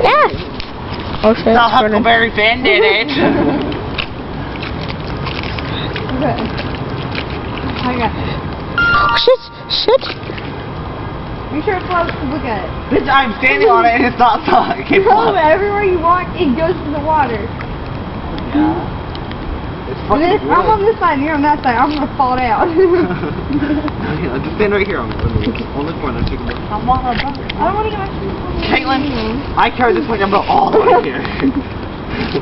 Yeah. Oh shit. The Huckleberry Finn did it. Okay. I got it. Oh shit. Shit. You sure it's close to look at it? Bitch, I'm standing on it and it's not stuck. It Oh, everywhere you walk, it goes to the water. Yeah. It's fucking This, I'm on this side and you're on that side. I'm gonna fall down. Yeah, just stand right here on the corner. Take a look. I don't want to get my shoes on. Caitlin, I carry this fucking umbrella all the way here.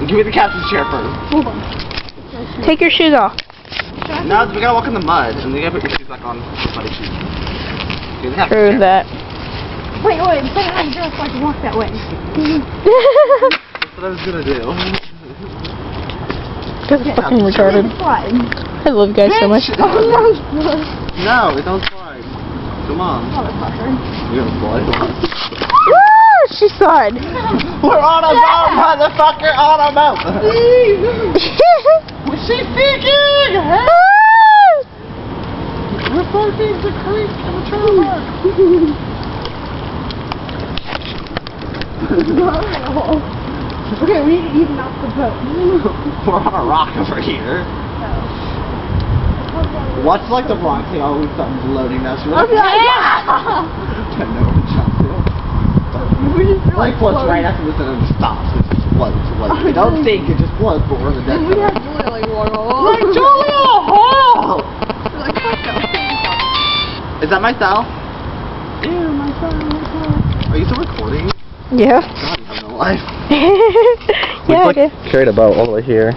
Give me the captain's chair first. Hold on. Take your shoes off. No, we gotta walk in the mud and you gotta put your shoes back on. Muddy shoes. Okay, the captain's True chair. that. Wait, put it on just so I can walk that way. That's what I was gonna do. That's fucking retarded. Slide. I love you guys so much. Oh, no. No, it don't slide. Come on. Motherfucker. You're gonna slide. Woo! She slid. We're on a boat, motherfucker, on a boat. She's sinking! We're floating the creek in the trailer. Okay, we need to even off the boat. We're on a rock over here. What's like the rock thing always something's loading us? We're like, I know what the shot feels. Like floats right after this and it just stops. It just floats. Like, it don't sink, it just floats, but we're in the dead We zone. have Julia like walk all Like Julia Hall! like, fuck no. Is that my style? Ew, my style. Are you still recording? Yeah. God, you have no life. Yeah, I Carried a boat all the way here.